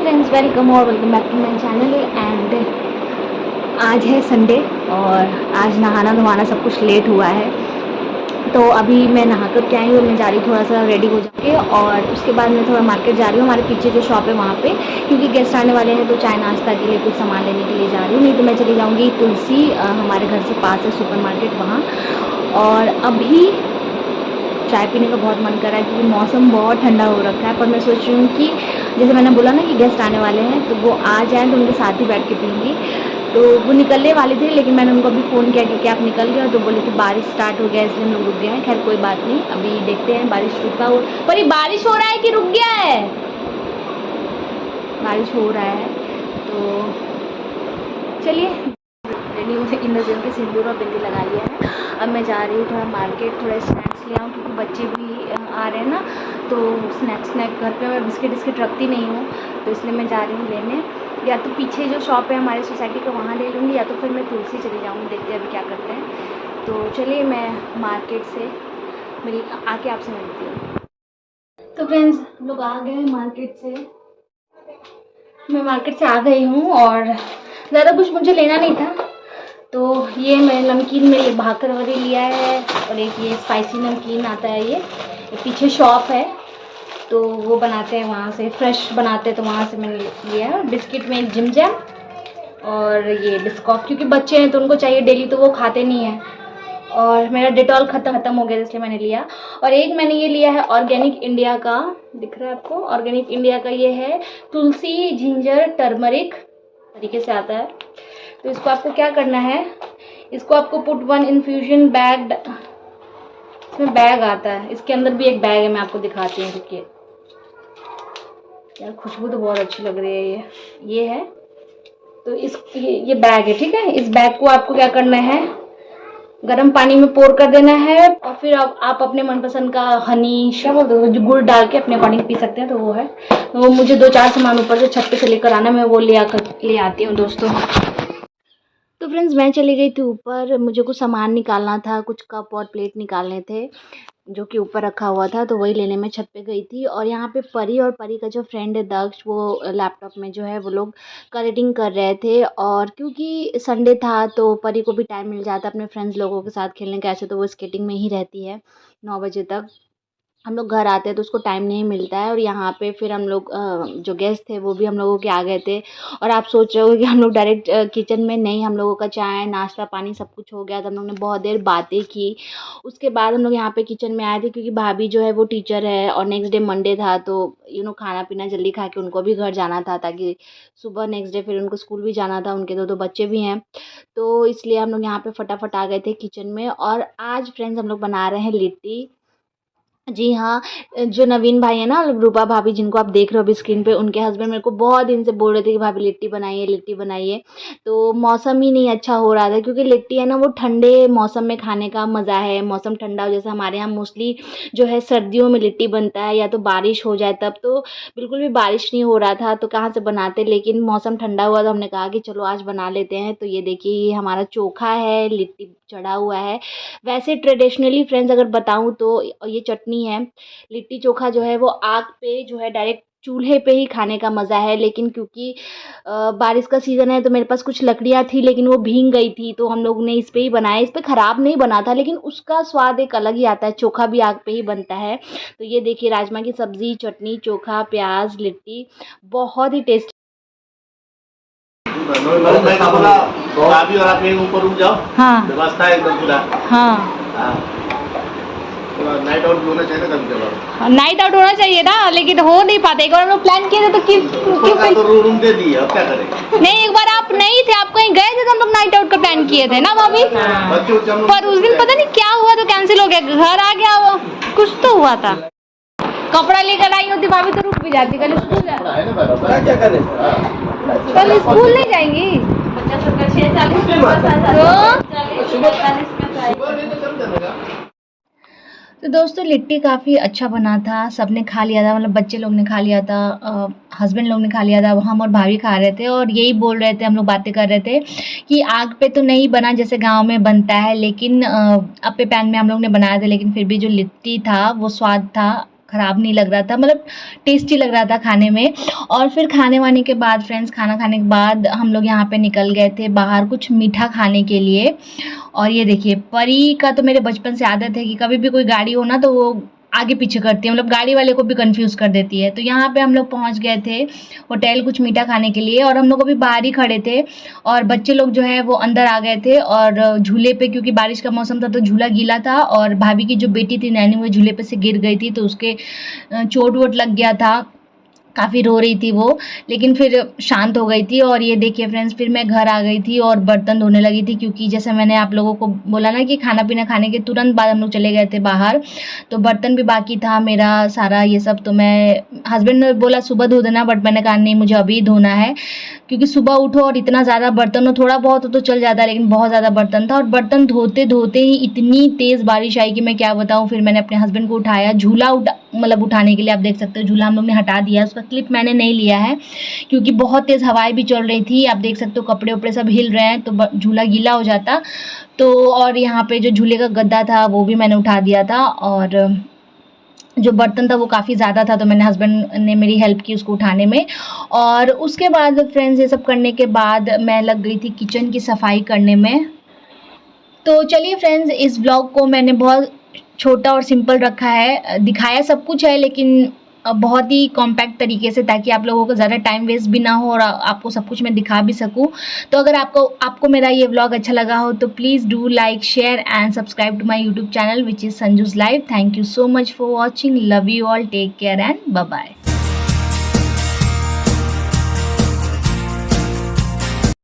Friends, welcome back to my channel. And आज है Sunday और आज नहाना धोवाना सब कुछ लेट हुआ है। तो अभी मैं नहा कर के आई हूँ और मैं जा रही थोड़ा सा रेडी हो जाके और उसके बाद मैं थोड़ा मार्केट जा रही हूँ। हमारे पीछे जो शॉप है वहाँ पे, क्योंकि गेस्ट आने वाले हैं तो चाय नाश्ता के लिए कुछ सामान लेने के लिए जा रही हूँ। नहीं तो मैं चली जाऊँगी तुलसी, हमारे घर से पास है सुपर मार्केट वहाँ। और अभी चाय पीने का बहुत मन कर रहा है क्योंकि मौसम बहुत ठंडा हो रखा है। पर मैं सोच रही हूँ कि जैसे मैंने बोला ना कि गेस्ट आने वाले हैं तो वो आ जाएँ तो उनके साथ ही बैठ के पीऊँगी। तो वो निकलने वाले थे लेकिन मैंने उनको अभी फ़ोन किया कि क्या आप निकल गए, तो बोले कि बारिश स्टार्ट हो गया इसलिए हम लोग रुक गए हैं। खैर कोई बात नहीं, अभी देखते हैं बारिश रुका हो। पर ये बारिश हो रहा है कि रुक गया है? बारिश हो रहा है तो चलिए रेडी हो इन नजर के सिंदूर और बिंदी लगा लिया है। अब मैं जा रही हूँ थोड़ा मार्केट, थोड़ा स्नैक्स ले आऊँ क्योंकि बच्चे भी आ रहे हैं ना। तो स्नैक घर पे मैं बिस्किट रखती नहीं हूँ तो इसलिए मैं जा रही हूँ लेने। या तो पीछे जो शॉप है हमारे सोसाइटी का वहाँ ले लूँगी या तो फिर मैं तुलसी चली जाऊँगी। देखते हैं अभी क्या करते हैं। तो चलिए मैं मार्केट से आके आपसे मिलती हूँ। तो फ्रेंड्स लोग आ गए मार्केट से, मैं मार्केट से आ गई हूँ और ज़्यादा कुछ मुझे लेना नहीं था। तो ये मैं नमकीन में भाकर वाली लिया है और एक ये स्पाइसी नमकीन आता है। ये पीछे शॉप है तो वो बनाते हैं, वहाँ से फ्रेश बनाते हैं तो वहाँ से मैंने लिया है। बिस्किट में जिम जैम और ये बिस्कॉफ, क्योंकि बच्चे हैं तो उनको चाहिए डेली तो वो खाते नहीं हैं। और मेरा डेटॉल ख़त्म हो गया इसलिए मैंने लिया। और एक मैंने ये लिया है ऑर्गेनिक इंडिया का, दिख रहा है आपको? ऑर्गेनिक इंडिया का ये है तुलसी जिंजर टर्मरिक तरीके से आता है। तो इसको आपको क्या करना है, इसको आपको पुट वन इन्फ्यूजन बैग, इसमें बैग आता है, इसके अंदर भी एक बैग है, मैं आपको दिखाती हूँ। देखिए यार खुशबू तो बहुत अच्छी लग रही है। ये है तो ये बैग है, ठीक है। इस बैग को आपको क्या करना है, गर्म पानी में पोर कर देना है और फिर आप अपने मनपसंद का हनी क्या बोलते हो जो गुड़ डाल के अपने अकॉर्डिंग पी सकते हैं। तो वो है, तो वो मुझे 2-4 सामान ऊपर से छत पे से लेकर आना, मैं वो ले आती हूँ दोस्तों। तो फ्रेंड्स मैं चली गई थी ऊपर, मुझे कुछ सामान निकालना था, कुछ कप और प्लेट निकालने थे जो कि ऊपर रखा हुआ था, तो वही लेने में छत पे गई थी। और यहाँ पे परी और परी का जो फ्रेंड है दक्ष, वो लैपटॉप में जो है वो लोग कलरिंग कर रहे थे। और क्योंकि संडे था तो परी को भी टाइम मिल जाता अपने फ्रेंड्स लोगों के साथ खेलने का। ऐसे तो वो स्केटिंग में ही रहती है 9 बजे तक, हम लोग घर आते हैं तो उसको टाइम नहीं मिलता है। और यहाँ पे फिर हम लोग जो गेस्ट थे वो भी हम लोगों के आ गए थे। और आप सोच रहे हो कि हम लोग डायरेक्ट किचन में नहीं, हम लोगों का चाय नाश्ता पानी सब कुछ हो गया था। हम लोग ने बहुत देर बातें की, उसके बाद हम लोग यहाँ पे किचन में आए थे क्योंकि भाभी जो है वो टीचर है और नेक्स्ट डे मंडे था तो खाना पीना जल्दी खा के उनको भी घर जाना था ताकि सुबह नेक्स्ट डे फिर उनको स्कूल भी जाना था। उनके दो बच्चे भी हैं तो इसलिए हम लोग यहाँ पे फटाफट आ गए थे किचन में। और आज फ्रेंड्स हम लोग बना रहे हैं लिट्टी। जी हाँ, जो नवीन भाई है ना, रूपा भाभी जिनको आप देख रहे हो अभी स्क्रीन पे, उनके हस्बैंड मेरे को बहुत दिन से बोल रहे थे कि भाभी लिट्टी बनाइए लिट्टी बनाइए। तो मौसम ही नहीं अच्छा हो रहा था क्योंकि लिट्टी है ना वो ठंडे मौसम में खाने का मज़ा है। मौसम ठंडा हो, जैसे हमारे यहाँ मोस्टली जो है सर्दियों में लिट्टी बनता है या तो बारिश हो जाए तब। तो बिल्कुल भी बारिश नहीं हो रहा था तो कहाँ से बनाते, लेकिन मौसम ठंडा हुआ तो हमने कहा कि चलो आज बना लेते हैं। तो ये देखिए ये हमारा चोखा है, लिट्टी चढ़ा हुआ है। वैसे ट्रेडिशनली फ्रेंड्स अगर बताऊँ तो ये चटनी है। लिट्टी चोखा जो है वो आग पे जो है डायरेक्ट चूल्हे पे ही खाने का मज़ा है। लेकिन क्योंकि बारिश का सीज़न है तो मेरे पास कुछ लकड़ियाँ थी लेकिन वो भीग गई थी तो हम लोग ने इस पे ही बनाया। इस पे ख़राब नहीं बना था लेकिन उसका स्वाद एक अलग ही आता है। चोखा भी आग पे ही बनता है। तो ये देखिए राजमा की सब्ज़ी, चटनी, चोखा, प्याज, लिट्टी बहुत ही टेस्टी। भाभी और आप ऊपर रुक जाओ। हाँ व्यवस्था है एकदम पूरा। हाँ नाइट आउट होना चाहिए ना कभी कभार। नाइट आउट होना चाहिए ना, लेकिन हो नहीं पाता। एक बार हम लोग प्लान किए थे तो क्यों तो रूम दे दिए, अब क्या करें। नहीं, एक बार आप नहीं थे, आप कहीं गए थे तो हम लोग नाइट आउट का प्लान किए थे ना भाभी। पर उस दिन पता नहीं क्या हुआ तो कैंसिल हो गया, घर आ गया वो, कुछ तो हुआ था। कपड़ा लेकर आई होती भाभी तो रुक भी जाती। कल स्कूल क्या करें, कल स्कूल नहीं जाएंगी बच्चा सबका 6:40 तो दोस्तों लिट्टी काफ़ी अच्छा बना था, सबने खा लिया था, मतलब बच्चे लोग ने खा लिया था, हस्बैंड लोग ने खा लिया था, हम और भाभी खा रहे थे। और यही बोल रहे थे, हम लोग बातें कर रहे थे कि आग पे तो नहीं बना जैसे गांव में बनता है, लेकिन अपे पैन में हम लोग ने बनाया था, लेकिन फिर भी जो लिट्टी था वो स्वाद था ख़राब नहीं लग रहा था, मतलब टेस्टी लग रहा था खाने में। और फिर खाने वाने के बाद फ्रेंड्स, खाना खाने के बाद हम लोग यहाँ पे निकल गए थे बाहर कुछ मीठा खाने के लिए। और ये देखिए, परी का तो मेरे बचपन से आदत है कि कभी भी कोई गाड़ी हो ना तो वो आगे पीछे करती है, मतलब गाड़ी वाले को भी कंफ्यूज कर देती है। तो यहाँ पे हम लोग पहुँच गए थे होटल कुछ मीठा खाने के लिए, और हम लोग अभी बाहर ही खड़े थे और बच्चे लोग जो है वो अंदर आ गए थे। और झूले पे, क्योंकि बारिश का मौसम था तो झूला गीला था, और भाभी की जो बेटी थी नैनी, वो झूले पे से गिर गई थी तो उसके चोट वोट लग गया था, काफ़ी रो रही थी वो, लेकिन फिर शांत हो गई थी। और ये देखिए फ्रेंड्स, फिर मैं घर आ गई थी और बर्तन धोने लगी थी, क्योंकि जैसे मैंने आप लोगों को बोला ना कि खाना पीना खाने के तुरंत बाद हम लोग चले गए थे बाहर, तो बर्तन भी बाकी था मेरा सारा ये सब। तो मैं, हस्बैंड ने बोला सुबह धो देना, बट मैंने कहा नहीं, मुझे अभी धोना है, क्योंकि सुबह उठो और इतना ज़्यादा बर्तन हो, थोड़ा बहुत हो तो चल जाता है लेकिन बहुत ज़्यादा बर्तन था। और बर्तन धोते धोते ही इतनी तेज़ बारिश आई कि मैं क्या बताऊँ। फिर मैंने अपने हस्बैंड को उठाया, झूला मतलब उठाने के लिए, आप देख सकते हो झूला हम लोग ने हटा दिया, उसका क्लिप मैंने नहीं लिया है क्योंकि बहुत तेज़ हवाएं भी चल रही थी। आप देख सकते हो कपड़े उपड़े सब हिल रहे हैं तो झूला गीला हो जाता। तो और यहाँ पे जो झूले का गद्दा था वो भी मैंने उठा दिया था, और जो बर्तन था वो काफ़ी ज़्यादा था तो मैंने, हस्बैंड ने मेरी हेल्प की उसको उठाने में। और उसके बाद फ्रेंड्स, ये सब करने के बाद मैं लग गई थी किचन की सफाई करने में। तो चलिए फ्रेंड्स, इस ब्लॉग को मैंने बहुत छोटा और सिंपल रखा है, दिखाया सब कुछ है लेकिन बहुत ही कॉम्पैक्ट तरीके से, ताकि आप लोगों को ज़्यादा टाइम वेस्ट भी ना हो और आपको सब कुछ मैं दिखा भी सकूं। तो अगर आपको मेरा ये व्लॉग अच्छा लगा हो तो please do like, share and subscribe to my YouTube channel which is Sanju's life. Thank you so much for watching, love you all, take care and bye bye.